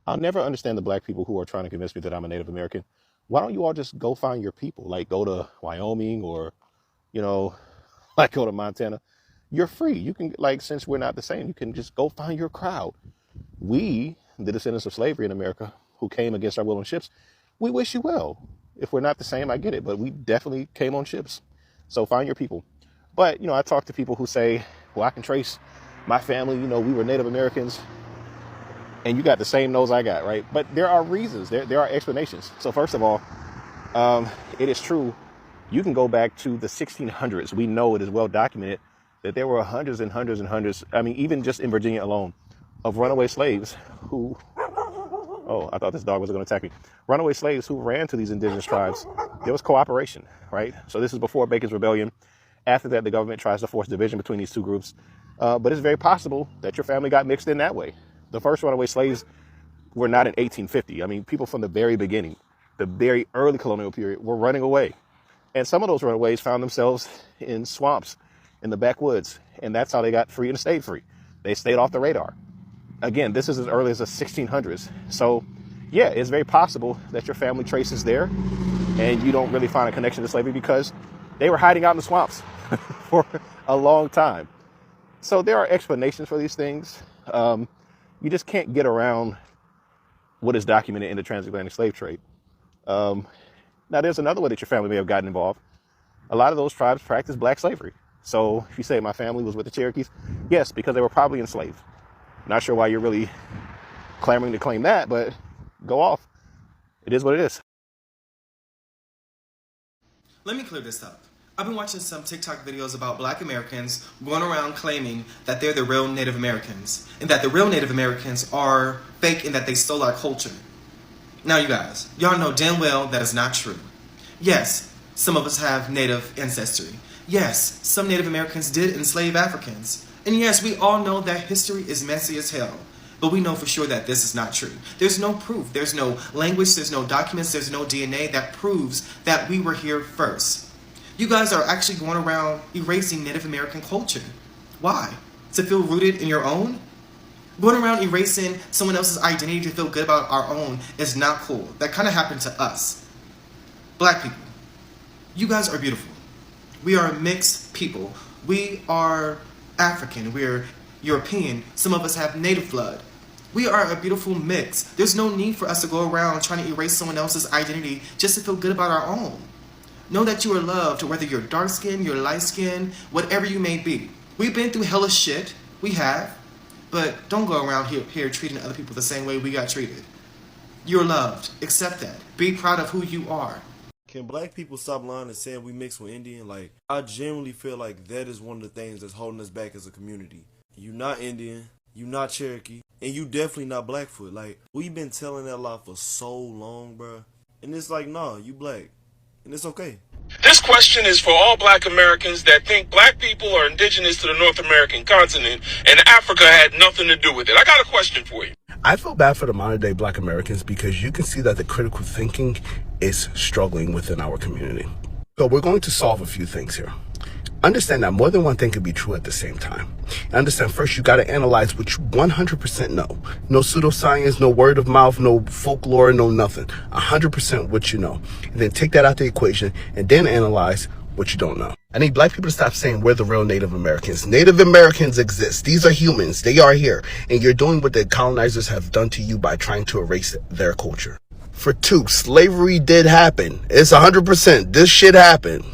I'll never understand the black people who are trying to convince me that I'm a Native American. Why don't you all just go find your people? Like go to Wyoming or, you know, like go to Montana. You're free. You can, like, since we're not the same, you can just go find your crowd. We, the descendants of slavery in America, who came against our will on ships, we wish you well. If we're not the same, I get it, but we definitely came on ships. So find your people. But, I talk to people who say, well, I can trace my family, we were Native Americans, and you got the same nose I got, right? But there are reasons, there are explanations. So first of all, it is true. You can go back to the 1600s. We know it is well documented that there were hundreds and hundreds and hundreds, I mean, even just in Virginia alone, of runaway slaves who, oh, I thought this dog was going to attack me. Runaway slaves who ran to these indigenous tribes. There was cooperation, right? So this is before Bacon's Rebellion. After that, the government tries to force division between these two groups. But it's very possible that your family got mixed in that way. The first runaway slaves were not in 1850. I mean, people from the very beginning, the very early colonial period, were running away. And some of those runaways found themselves in swamps, in the backwoods. And that's how they got free and stayed free. They stayed off the radar. Again, this is as early as the 1600s. So, yeah, it's very possible that your family traces there and you don't really find a connection to slavery because they were hiding out in the swamps for a long time. So there are explanations for these things. You just can't get around what is documented in the transatlantic slave trade. Now, there's another way that your family may have gotten involved. A lot of those tribes practice black slavery. So if you say my family was with the Cherokees, yes, because they were probably enslaved. Not sure why you're really clamoring to claim that, but go off. It is what it is. Let me clear this up. I've been watching some TikTok videos about black Americans going around claiming that they're the real Native Americans and that the real Native Americans are fake and that they stole our culture. Now you guys, y'all know damn well that is not true. Yes, some of us have Native ancestry. Yes, some Native Americans did enslave Africans. And yes, we all know that history is messy as hell. But we know for sure that this is not true. There's no proof. There's no language. There's no documents. There's no DNA that proves that we were here first. You guys are actually going around erasing Native American culture. Why? To feel rooted in your own? Going around erasing someone else's identity to feel good about our own is not cool. That kind of happened to us. Black people, you guys are beautiful. We are mixed people. We are African. We're European. Some of us have native blood. We are a beautiful mix. There's no need for us to go around trying to erase someone else's identity just to feel good about our own. Know that you are loved, whether you're dark skinned, you're light skinned, whatever you may be. We've been through hella shit. We have. But don't go around here treating other people the same way we got treated. You're loved. Accept that. Be proud of who you are. Can black people stop lying and saying we mix with Indian? Like, I genuinely feel like that is one of the things that's holding us back as a community. You not Indian, you not Cherokee, and you definitely not Blackfoot. Like, we've been telling that lie for so long, bruh. And it's like, nah, you black. And it's okay. This question is for all black Americans that think black people are indigenous to the North American continent and Africa had nothing to do with it. I got a question for you. I feel bad for the modern day black Americans because you can see that the critical thinking is struggling within our community. So we're going to solve a few things here. Understand that more than one thing can be true at the same time. Understand first you got to analyze what you 100% know. No pseudoscience, no word of mouth, no folklore, no nothing. 100% what you know. And then take that out the equation and then analyze what you don't know. I need black people to stop saying we're the real Native Americans. Native Americans exist. These are humans. They are here. And you're doing what the colonizers have done to you by trying to erase their culture. For two, slavery did happen. It's 100%. This shit happened.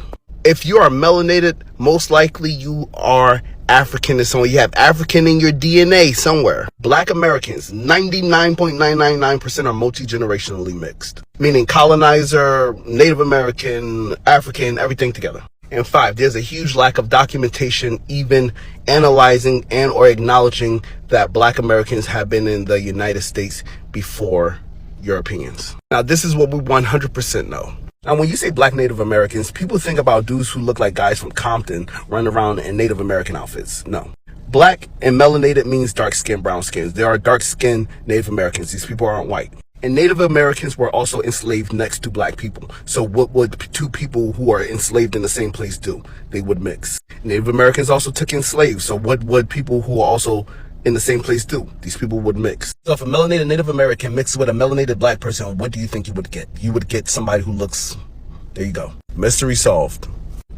If you are melanated, most likely you are African in some way. You have African in your DNA somewhere. Black Americans, 99.999% are multi-generationally mixed. Meaning colonizer, Native American, African, everything together. And five, there's a huge lack of documentation even analyzing and or acknowledging that black Americans have been in the United States before Europeans. Now, this is what we 100% know. Now, when you say black Native Americans, people think about dudes who look like guys from Compton running around in Native American outfits. No. Black and melanated means dark skin, brown skins. There are dark skinned Native Americans. These people aren't white. And Native Americans were also enslaved next to black people. So what would two people who are enslaved in the same place do? They would mix. Native Americans also took in slaves. So what would people who are also in the same place too. These people would mix. So if a melanated Native American mixed with a melanated black person, what do you think you would get? You would get somebody who looks, there you go. Mystery solved.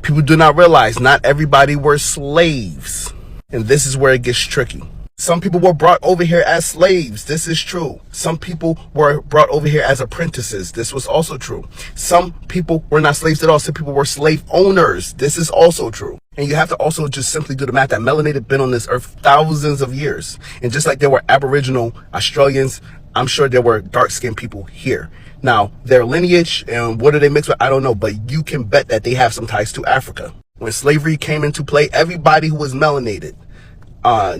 People do not realize not everybody were slaves. And this is where it gets tricky. Some people were brought over here as slaves. This is true. Some people were brought over here as apprentices. This was also true. Some people were not slaves at all. Some people were slave owners. This is also true. And you have to also just simply do the math that melanated been on this earth thousands of years. And just like there were Aboriginal Australians, I'm sure there were dark-skinned people here. Now, their lineage and what do they mix with, I don't know. But you can bet that they have some ties to Africa. When slavery came into play, everybody who was melanated,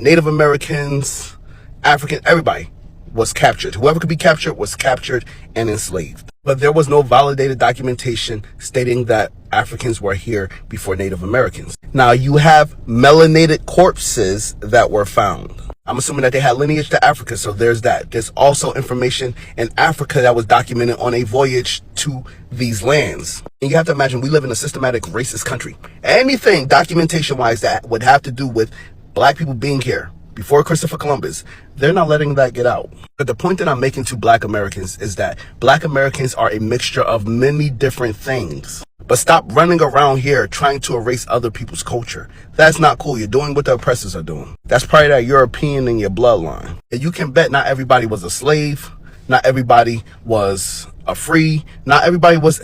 Native Americans, African, everybody was captured. Whoever could be captured was captured and enslaved. But there was no validated documentation stating that Africans were here before Native Americans. Now you have melanated corpses that were found. I'm assuming that they had lineage to Africa, so there's that. There's also information in Africa that was documented on a voyage to these lands. And you have to imagine we live in a systematic racist country. Anything documentation-wise that would have to do with black people being here before Christopher Columbus, they're not letting that get out. But the point that I'm making to black Americans is that black Americans are a mixture of many different things. But stop running around here trying to erase other people's culture. That's not cool. You're doing what the oppressors are doing. That's probably that European in your bloodline. And you can bet not everybody was a slave. Not everybody was a free. Not everybody was...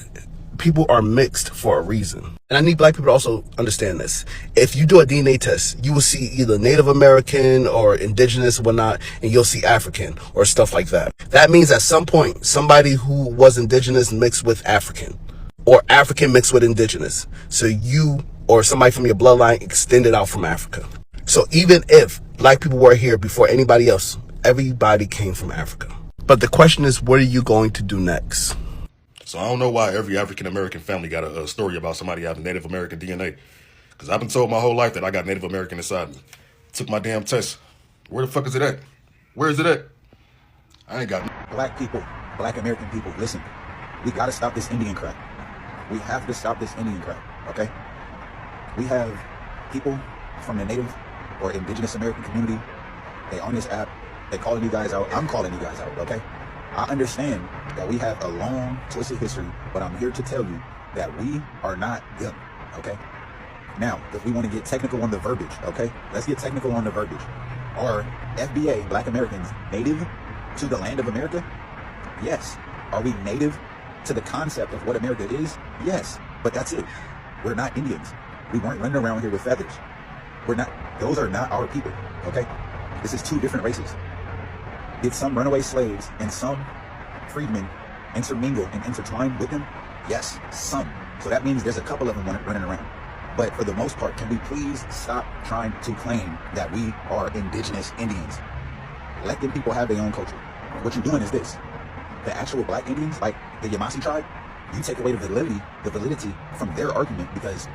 People are mixed for a reason. And I need black people to also understand this. If you do a DNA test, you will see either Native American or indigenous or whatnot, and you'll see African or stuff like that. That means at some point, somebody who was indigenous mixed with African, or African mixed with indigenous. So you or somebody from your bloodline extended out from Africa. So even if black people were here before anybody else, everybody came from Africa. But the question is, what are you going to do next? So I don't know why every African-American family got a story about somebody having Native American DNA. Because I've been told my whole life that I got Native American inside me. Took my damn test. Where the fuck is it at? Where is it at? I ain't got... Black people, black American people, listen. We gotta stop this Indian crap. We have to stop this Indian crap, okay? We have people from the Native or Indigenous American community. They on this app. They calling you guys out. I'm calling you guys out, okay? I understand that we have a long, twisted history, but I'm here to tell you that we are not them, okay? Now, if we want to get technical on the verbiage, okay? Let's get technical on the verbiage. Are FBA, Black Americans, native to the land of America? Yes. Are we native to the concept of what America is? Yes. But that's it. We're not Indians. We weren't running around here with feathers. We're not, those are not our people, okay? This is two different races. Did some runaway slaves and some freedmen intermingle and intertwine with them? Yes, some. So that means there's a couple of them running around. But for the most part, can we please stop trying to claim that we are indigenous Indians? Let them people have their own culture. What you're doing is this. The actual black Indians, like the Yamasee tribe, you take away the validity from their argument because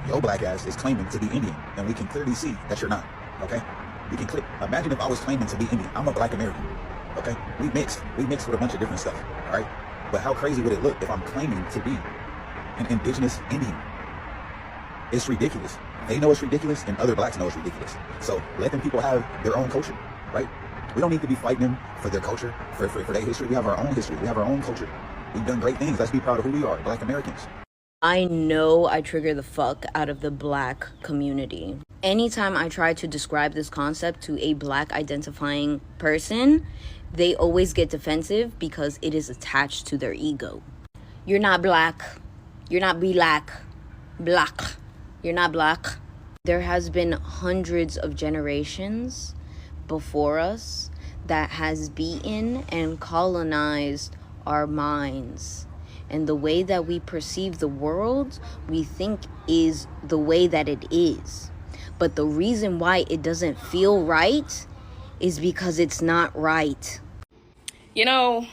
your black ass is claiming to be Indian. And we can clearly see that you're not, okay? We can click. Imagine if I was claiming to be Indian. I'm a black American. Okay? We mixed with a bunch of different stuff. Alright? But how crazy would it look if I'm claiming to be an indigenous Indian? It's ridiculous. They know it's ridiculous and other blacks know it's ridiculous. So let them people have their own culture. Right? We don't need to be fighting them for their culture, for their history. We have our own history. We have our own culture. We've done great things. Let's be proud of who we are, black Americans. I know I trigger the fuck out of the black community. Anytime I try to describe this concept to a black identifying person, they always get defensive because it is attached to their ego. You're not black. You're not black. Black. You're not black. There has been hundreds of generations before us that has beaten and colonized our minds. And the way that we perceive the world, we think is the way that it is. But the reason why it doesn't feel right is because it's not right. You know,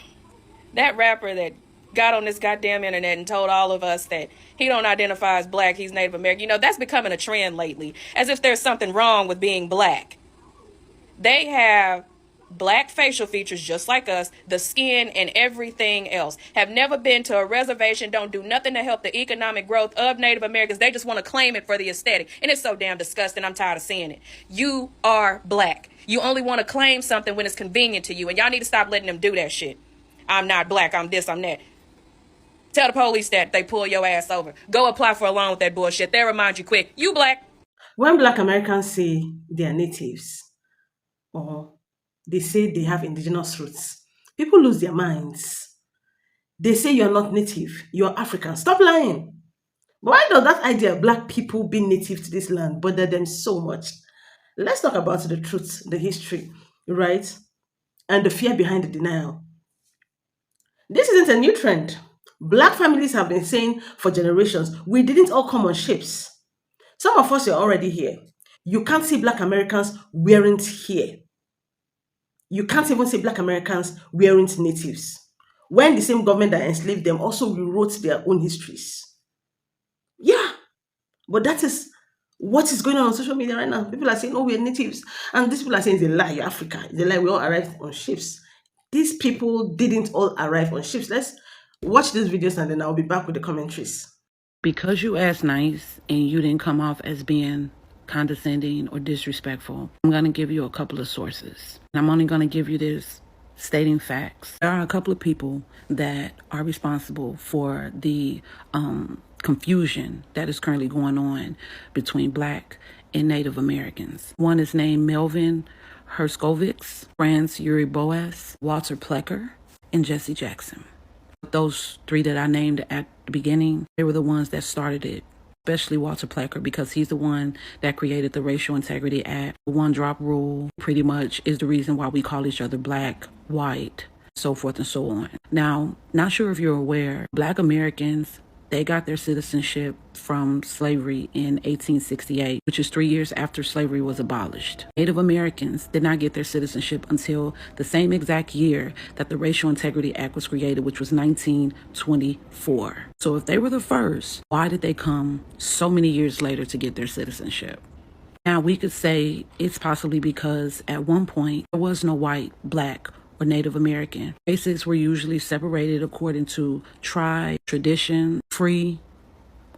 that rapper that got on this goddamn internet and told all of us that he don't identify as black, he's Native American. You know, that's becoming a trend lately, as if there's something wrong with being black. They have black facial features just like us, the skin and everything else. Have never been to a reservation, don't do nothing to help the economic growth of Native Americans. They just want to claim it for the aesthetic. And it's so damn disgusting. I'm tired of seeing it. You are black. You only want to claim something when it's convenient to you. And y'all need to stop letting them do that shit. I'm not black, I'm this, I'm that. Tell the police that they pull your ass over. Go apply for a loan with that bullshit. They'll remind you quick. You black. When Black Americans say they are natives, or they say they have indigenous roots, people lose their minds. They say you're not native, you're African. Stop lying. Why does that idea of black people being native to this land bother them so much? Let's talk about the truth, the history, right? And the fear behind the denial. This isn't a new trend. Black families have been saying for generations, we didn't all come on ships. Some of us are already here. You can't see Black Americans weren't here. You can't even see Black Americans weren't natives. When the same government that enslaved them also rewrote their own histories. Yeah, but that is what is going on social media right now. People are saying, oh, we're natives. And these people are saying it's a lie, you're Africa. It's a lie, we all arrived on ships. These people didn't all arrive on ships. Let's watch these videos and then I'll be back with the commentaries. Because you asked nice and you didn't come off as being condescending or disrespectful, I'm going to give you a couple of sources. I'm only going to give you this stating facts. There are a couple of people that are responsible for the confusion that is currently going on between Black and Native Americans. One is named Melvin Herskovitz, Franz Yuri Boas, Walter Plecker, and Jesse Jackson. Those three that I named at the beginning, they were the ones that started it, especially Walter Plecker, because he's the one that created the Racial Integrity Act. The one drop rule pretty much is the reason why we call each other black, white, so forth and so on. Now, not sure if you're aware, Black Americans, they got their citizenship from slavery in 1868, which is 3 years after slavery was abolished. Native Americans did not get their citizenship until the same exact year that the Racial Integrity Act was created, which was 1924. So if they were the first, why did they come so many years later to get their citizenship? Now, we could say it's possibly because at one point there was no white, Black, or Native American. Races were usually separated according to tribe, tradition, free,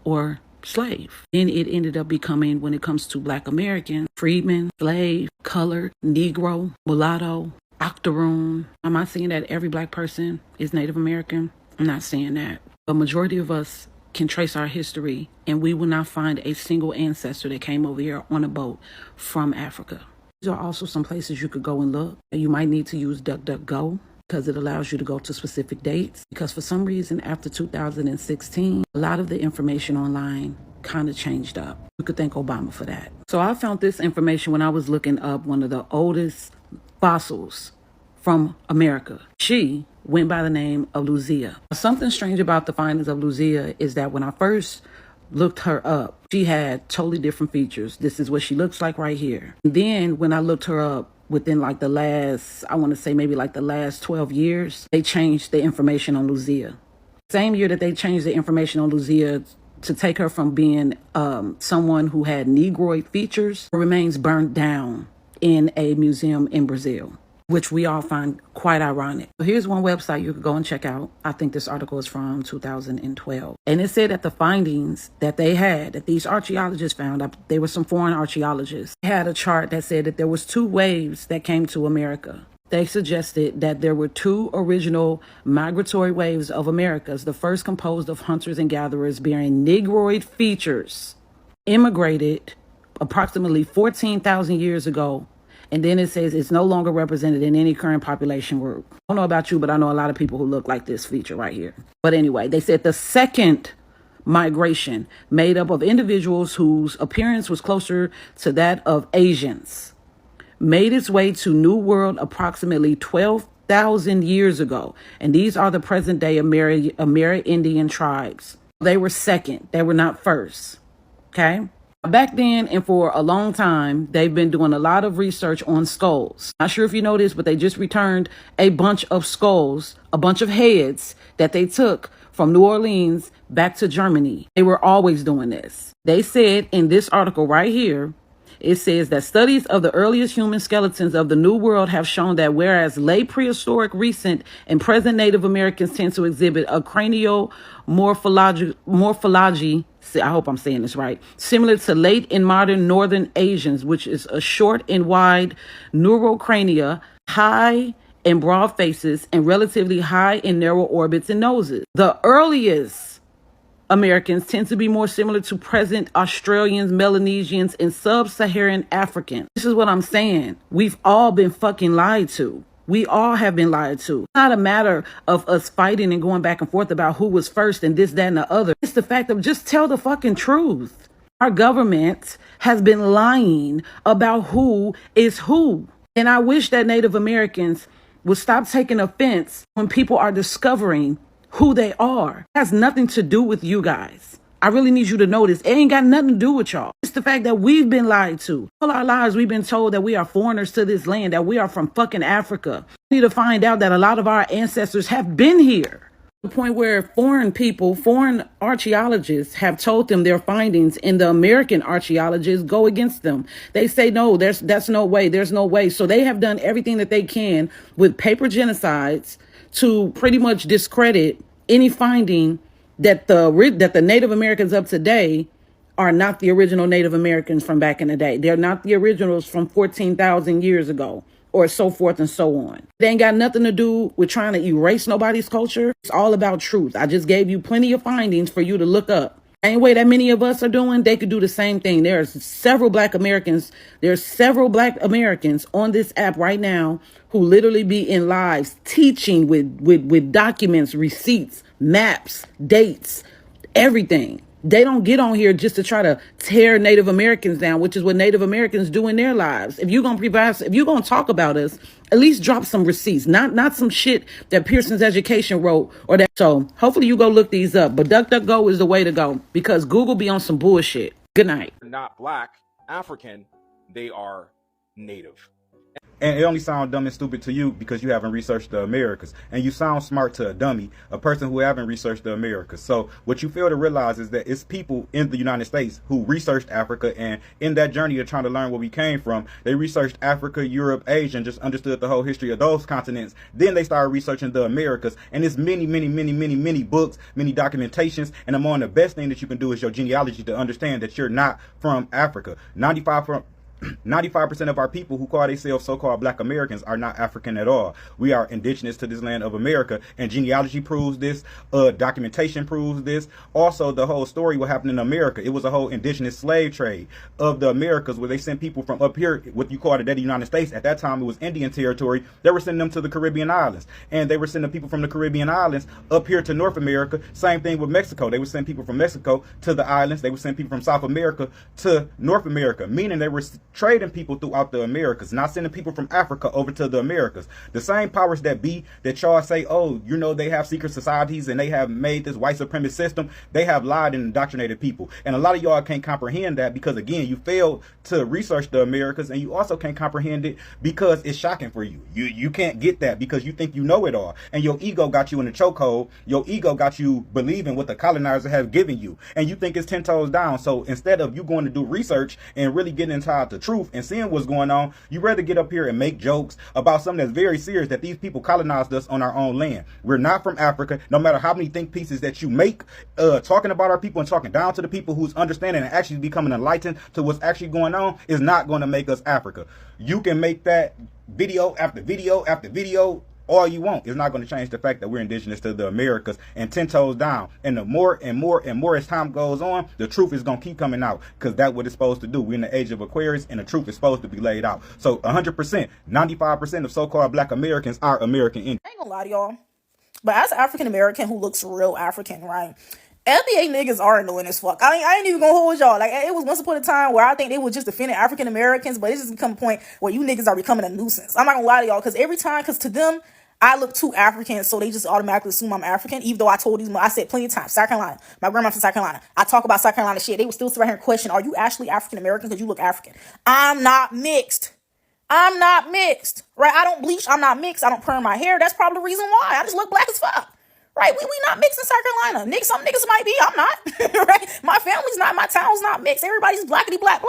or slave. Then it ended up becoming, when it comes to Black American, freedman, slave, colored, Negro, mulatto, octoroon. Am I saying that every Black person is Native American? I'm not saying that. The majority of us can trace our history, and we will not find a single ancestor that came over here on a boat from Africa. These are also some places you could go and look. You might need to use DuckDuckGo because it allows you to go to specific dates. Because for some reason, after 2016, a lot of the information online kind of changed up. You could thank Obama for that. So I found this information when I was looking up one of the oldest fossils from America. She went by the name of Lucia. Something strange about the findings of Lucia is that when I first looked her up, she had totally different features. This is what she looks like right here. And then when I looked her up within like the last, I want to say maybe like the last 12 years, they changed the information on Lucia. Same year that they changed the information on Lucia to take her from being someone who had Negroid features, her remains burned down in a museum in Brazil, which we all find quite ironic. So here's one website you could go and check out. I think this article is from 2012. And it said that the findings that they had, that these archaeologists found, they were some foreign archaeologists, they had a chart that said that there was 2 waves that came to America. They suggested that there were 2 original migratory waves of Americas, the first composed of hunters and gatherers bearing Negroid features, immigrated approximately 14,000 years ago. And then it says it's no longer represented in any current population group. I don't know about you, but I know a lot of people who look like this feature right here. But anyway, they said the second migration, made up of individuals whose appearance was closer to that of Asians, made its way to New World approximately 12,000 years ago. And these are the present day Amerindian tribes. They were second. They were not first. Okay? Back then and for a long time, they've been doing a lot of research on skulls. Not sure if you know this, but they just returned a bunch of skulls, a bunch of heads that they took from New Orleans back to Germany. They were always doing this. They said in this article right here, It says that studies of the earliest human skeletons of the New World have shown that whereas late prehistoric, recent, and present Native Americans tend to exhibit a cranial morphology, I hope I'm saying this right, similar to late and modern Northern Asians, which is a short and wide neurocrania, high and broad faces, and relatively high and narrow orbits and noses. The earliest Americans tend to be more similar to present Australians, Melanesians, and sub-Saharan Africans. This is what I'm saying. We've all been fucking lied to. We all have been lied to. It's not a matter of us fighting and going back and forth about who was first and this, that, and the other. It's the fact of just tell the fucking truth. Our government has been lying about who is who. And I wish that Native Americans would stop taking offense when people are discovering who they are. It has nothing to do with you guys. I really need you to know this. It ain't got nothing to do with y'all. It's the fact that we've been lied to. All our lives we've been told that we are foreigners to this land, that we are from fucking Africa. We need to find out that a lot of our ancestors have been here. The point where foreign people, foreign archaeologists have told them their findings, and the American archaeologists go against them. They say, no, that's no way. There's no way. So they have done everything that they can with paper genocides to pretty much discredit any finding that the Native Americans of today are not the original Native Americans from back in the day. They're not the originals from 14,000 years ago, or so forth and so on. It ain't got nothing to do with trying to erase nobody's culture. It's all about truth. I just gave you plenty of findings for you to look up. Same way that many of us are doing, they could do the same thing. There's several black Americans on this app right now who literally be in lives teaching with documents, receipts, maps, dates, everything. They don't get on here just to try to tear Native Americans down, which is what Native Americans do in their lives. If you're gonna talk about us, at least drop some receipts, not some shit that Pearson's Education wrote or that. So hopefully you go look these up. But DuckDuckGo is the way to go because Google be on some bullshit. Good night. Not black, African, they are native. And it only sounds dumb and stupid to you because you haven't researched the Americas. And you sound smart to a dummy, a person who haven't researched the Americas. So what you fail to realize is that it's people in the United States who researched Africa. And in that journey of trying to learn where we came from, they researched Africa, Europe, Asia, and just understood the whole history of those continents. Then they started researching the Americas. And it's many books, many documentations. And among the best thing that you can do is your genealogy to understand that you're not from Africa. 95% of our people who call themselves so-called black Americans are not African at all. We are indigenous to this land of America, and genealogy proves this, documentation proves this. Also, the whole story what happened in America, it was a whole indigenous slave trade of the Americas where they sent people from up here, what you call today the United States. At that time, it was Indian territory. They were sending them to the Caribbean islands, and they were sending people from the Caribbean islands up here to North America. Same thing with Mexico. They would send people from Mexico to the islands. They would send people from South America to North America, meaning they were trading people throughout the Americas, not sending people from Africa over to the Americas. The same powers that be that y'all say, oh, you know, they have secret societies and they have made this white supremacist system, they have lied and indoctrinated people. And a lot of y'all can't comprehend that because, again, you failed to research the Americas, and you also can't comprehend it because it's shocking for you. You can't get that because you think you know it all. And your ego got you in a chokehold. Your ego got you believing what the colonizer has given you. And you think it's 10 toes down. So instead of you going to do research and really getting inside the truth and seeing what's going on, you rather get up here and make jokes about something that's very serious, that these people colonized us on our own land. We're not from Africa. No matter how many think pieces that you make talking about our people and talking down to the people who's understanding and actually becoming enlightened to what's actually going on is not going to make us Africa. You can make that video after video after video all you want. It's not going to change the fact that we're indigenous to the Americas and 10 toes down. And the more and more as time goes on, the truth is going to keep coming out because that's what it's supposed to do. We're in the age of Aquarius and the truth is supposed to be laid out. So 100%, 95% of so-called black Americans are American Indians. I ain't gonna lie to y'all, but as an African American who looks real African, right? NBA niggas are annoying as fuck. I ain't even gonna hold y'all. Like, it was once upon a time where I think they was just defending African Americans, but it's just become a point where you niggas are becoming a nuisance. I'm not gonna lie to y'all, because to them, I look too African, so they just automatically assume I'm African, even though I told these, I said plenty of times, South Carolina, my grandma from South Carolina, I talk about South Carolina shit, they would still sit right here and question, are you actually African American because you look African? I'm not mixed, right? I don't bleach, I'm not mixed, I don't perm my hair, that's probably the reason why, I just look black as fuck, right? We not mixed in South Carolina, some niggas might be, I'm not, right? My family's not, my town's not mixed, everybody's blackity black.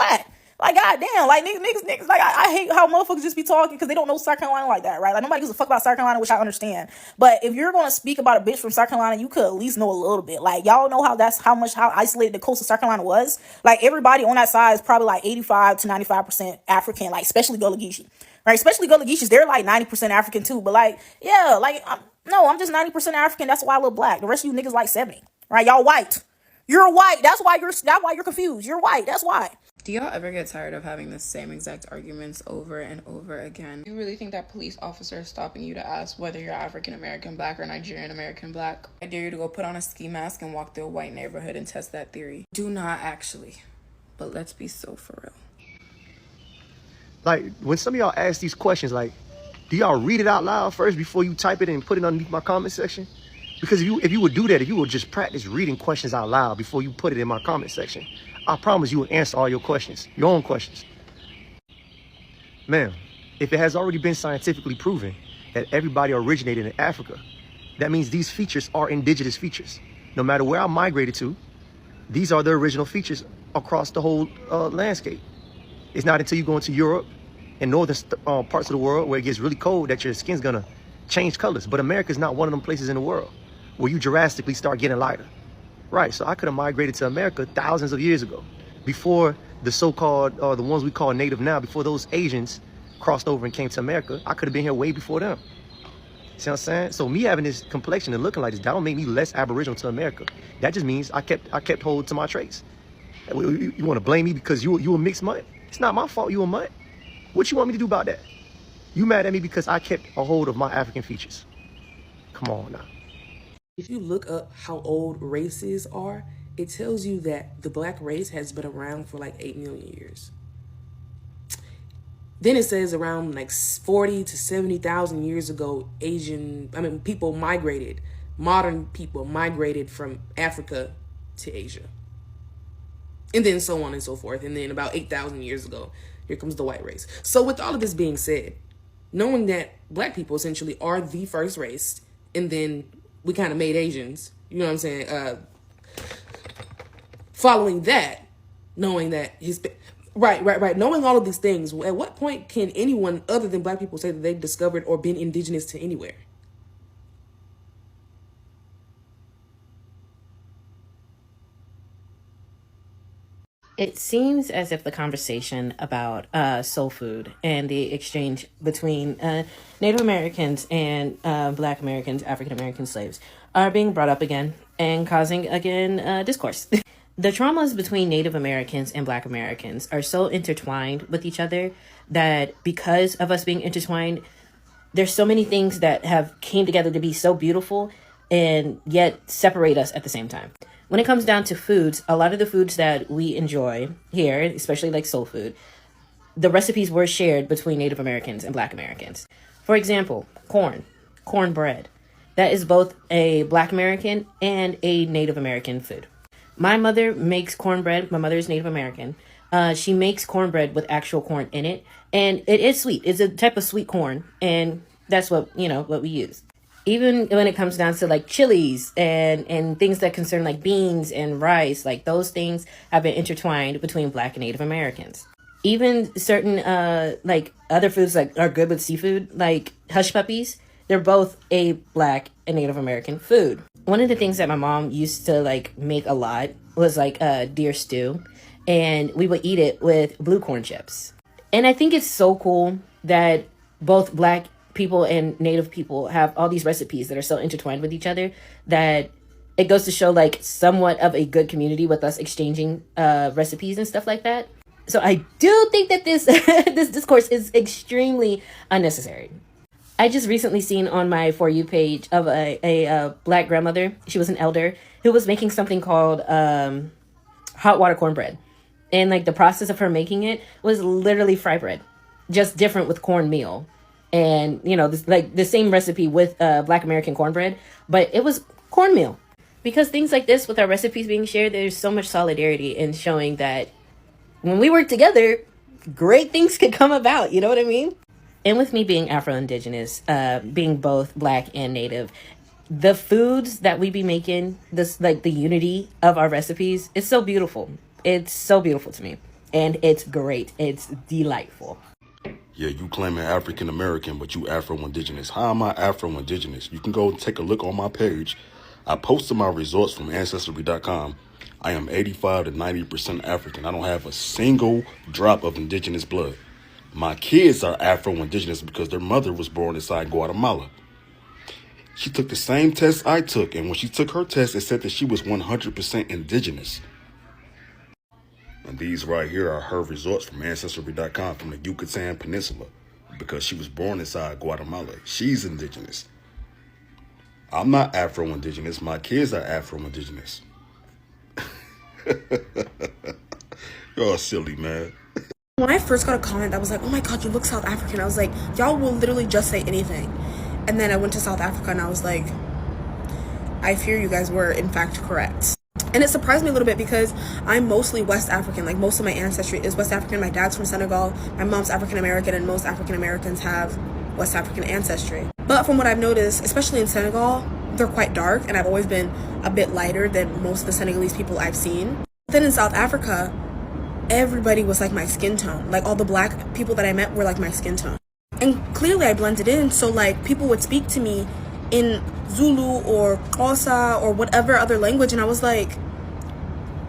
Like, goddamn, like niggas, like I hate how motherfuckers just be talking because they don't know South Carolina like that, right? Like nobody gives a fuck about South Carolina, which I understand. But if you're gonna speak about a bitch from South Carolina, you could at least know a little bit. Like y'all know how isolated the coast of South Carolina was. Like everybody on that side is probably like 85 to 95% African, like especially Gullah Geechee, right? Especially Gullah Geechees, they're like 90% African too. But like, yeah, like I'm just 90% African. That's why I look black. The rest of you niggas like 70, right? Y'all white. You're white. That's why you're confused. You're white. That's why. Do y'all ever get tired of having the same exact arguments over and over again? Do you really think that police officers stopping you to ask whether you're African American Black or Nigerian American Black? I dare you to go put on a ski mask and walk through a white neighborhood and test that theory. Do not actually. But let's be so for real. Like, when some of y'all ask these questions, like, do y'all read it out loud first before you type it and put it underneath my comment section? Because if you would do that, if you would just practice reading questions out loud before you put it in my comment section, I promise you will answer all your questions, your own questions. Ma'am, if it has already been scientifically proven that everybody originated in Africa, that means these features are indigenous features. No matter where I migrated to, these are the original features across the whole landscape. It's not until you go into Europe and northern parts of the world where it gets really cold that your skin's gonna change colors. But America's not one of them places in the world where you drastically start getting lighter. Right, so I could have migrated to America thousands of years ago, before the so-called, the ones we call native now, before those Asians crossed over and came to America. I could have been here way before them. See what I'm saying? So me having this complexion and looking like this, that don't make me less aboriginal to America. That just means I kept hold to my traits. You want to blame me because you a mixed mutt? It's not my fault you a mutt. What you want me to do about that? You mad at me because I kept a hold of my African features. Come on now. If you look up how old races are, it tells you that the black race has been around for like 8 million years. Then it says around like 40 to 70,000 years ago, people migrated, modern people migrated from Africa to Asia. And then so on and so forth. And then about 8,000 years ago, here comes the white race. So with all of this being said, knowing that black people essentially are the first race, and then we kind of made Asians, you know what I'm saying? Following that, knowing that right. Knowing all of these things, at what point can anyone other than black people say that they've discovered or been indigenous to anywhere? It seems as if the conversation about soul food and the exchange between Native Americans and Black Americans, African American slaves, are being brought up again and causing again discourse. The traumas between Native Americans and Black Americans are so intertwined with each other that because of us being intertwined, there's so many things that have came together to be so beautiful and yet separate us at the same time. When it comes down to foods, a lot of the foods that we enjoy here, especially like soul food, the recipes were shared between Native Americans and Black Americans. For example, cornbread. That is both a Black American and a Native American food. My mother makes cornbread. My mother is Native American. She makes cornbread with actual corn in it, and it is sweet. It's a type of sweet corn, and that's what we use. Even when it comes down to like chilies and things that concern like beans and rice, like those things have been intertwined between Black and Native Americans. Even certain like other foods like are good with seafood, like hush puppies, they're both a Black and Native American food. One of the things that my mom used to like make a lot was like deer stew, and we would eat it with blue corn chips. And I think it's so cool that both Black people and Native people have all these recipes that are so intertwined with each other that it goes to show like somewhat of a good community with us exchanging recipes and stuff like that. So I do think that this this discourse is extremely unnecessary. I just recently seen on my For You page of a Black grandmother, she was an elder, who was making something called hot water cornbread. And like the process of her making it was literally fry bread, just different with cornmeal. And, this, like the same recipe with Black American cornbread, but it was cornmeal. Because things like this with our recipes being shared, there's so much solidarity in showing that when we work together, great things can come about. You know what I mean? And with me being Afro-Indigenous, being both Black and Native, the foods that we be making, this like the unity of our recipes, it's so beautiful. It's so beautiful to me. And it's great. It's delightful. Yeah, you claiming African American, but you Afro-Indigenous. How am I Afro-Indigenous? You can go take a look on my page. I posted my results from Ancestry.com. I am 85 to 90% African. I don't have a single drop of indigenous blood. My kids are Afro-Indigenous because their mother was born inside Guatemala. She took the same test I took, and when she took her test, it said that she was 100% indigenous. And these right here are her results from Ancestry.com from the Yucatan Peninsula because she was born inside Guatemala. She's indigenous. I'm not Afro-Indigenous. My kids are Afro-Indigenous. Y'all silly, man. When I first got a comment that was like, oh my god, you look South African, I was like, y'all will literally just say anything. And then I went to South Africa and I was like, I fear you guys were in fact correct. And it surprised me a little bit because I'm mostly West African. Like, most of my ancestry is West African. My dad's from Senegal, my mom's African American, and most African Americans have West African ancestry. But from what I've noticed, especially in Senegal, they're quite dark, and I've always been a bit lighter than most of the Senegalese people I've seen. Then in South Africa, everybody was like my skin tone. Like, all the black people that I met were like my skin tone. And clearly I blended in, so like people would speak to me in Zulu or Xhosa or whatever other language, and I was like,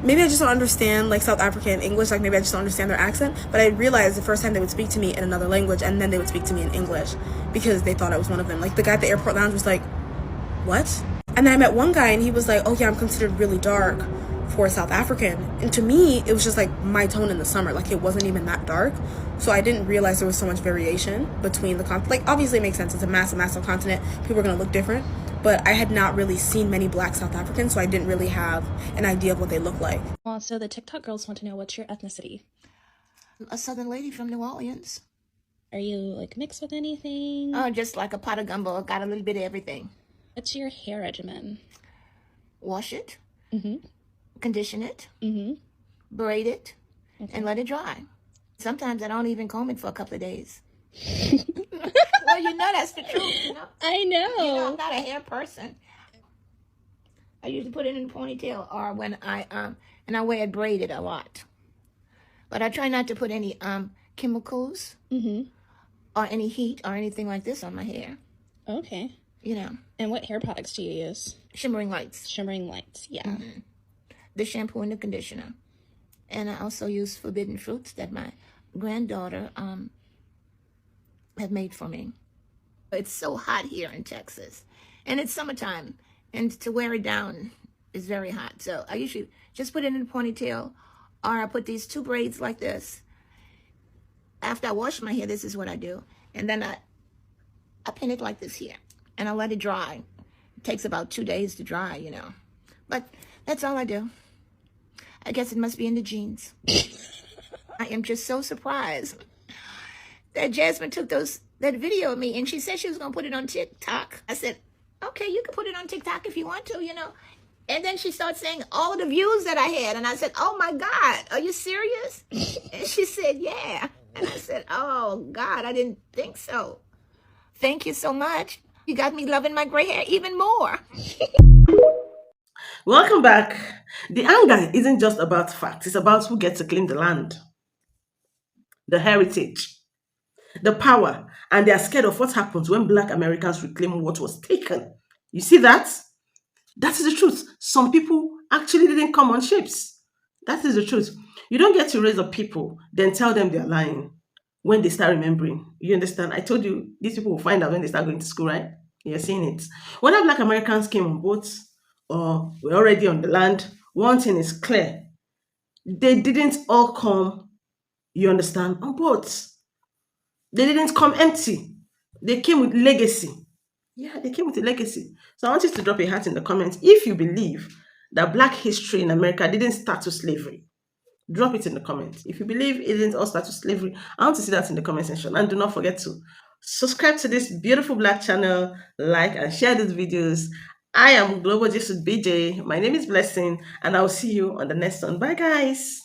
maybe I just don't understand like South African English, like maybe I just don't understand their accent. But I realized the first time they would speak to me in another language, and then they would speak to me in English because they thought I was one of them. Like, the guy at the airport lounge was like, what? And then I met one guy and he was like, oh yeah, I'm considered really dark for a South African. And to me, it was just like my tone in the summer. Like, it wasn't even that dark. So I didn't realize there was so much variation between the like, obviously it makes sense. It's a massive continent. People are going to look different. But I had not really seen many black South Africans, so I didn't really have an idea of what they look like. Well, so the TikTok girls want to know, what's your ethnicity? A Southern lady from New Orleans. Are you like mixed with anything? Oh, just like a pot of gumbo. Got a little bit of everything. What's your hair regimen? Wash it. Mm-hmm. Condition it. Mm-hmm. Braid it. Okay. And let it dry. Sometimes I don't even comb it for a couple of days. Well, you know that's the truth, you know? I know. You know, I'm not a hair person. I usually put it in a ponytail, or when and I wear it braided a lot. But I try not to put any chemicals or any heat or anything like this on my hair. Okay. You know. And what hair products do you use? Shimmering Lights. Shimmering Lights, yeah. Mm-hmm. The shampoo and the conditioner. And I also use Forbidden Fruits that my granddaughter have made for me. It's so hot here in Texas, and it's summertime, and to wear it down is very hot. So I usually just put it in a ponytail, or I put these two braids like this. After I wash my hair, this is what I do. And then I pin it like this here, and I let it dry. It takes about 2 days to dry, you know. But that's all I do. I guess it must be in the genes. I am just so surprised that Jasmine took that video of me, and she said she was going to put it on TikTok. I said, okay, you can put it on TikTok if you want to, you know. And then she started saying all the views that I had, and I said, oh my God, are you serious? And she said, yeah. And I said, oh God, I didn't think so. Thank you so much. You got me loving my gray hair even more. Welcome back. The anger isn't just about facts, it's about who gets to claim the land, the heritage, the power, and they are scared of what happens when Black Americans reclaim what was taken. You see that? That is the truth. Some people actually didn't come on ships. That is the truth. You don't get to raise up people, then tell them they're lying when they start remembering. You understand? I told you, these people will find out when they start going to school, right? You're seeing it. Whether Black Americans came on boats or were already on the land, one thing is clear. They didn't all come, you understand, on boats. They didn't come empty. They came with legacy. Yeah, they came with a legacy. So I want you to drop a heart in the comments if you believe that Black history in America didn't start with slavery. Drop it in the comments. If you believe it didn't all start with slavery, I want to see that in the comment section. And do not forget to subscribe to this beautiful Black channel, like and share these videos. I am Global Gist with Beejay. My name is Blessing, and I'll see you on the next one. Bye, guys.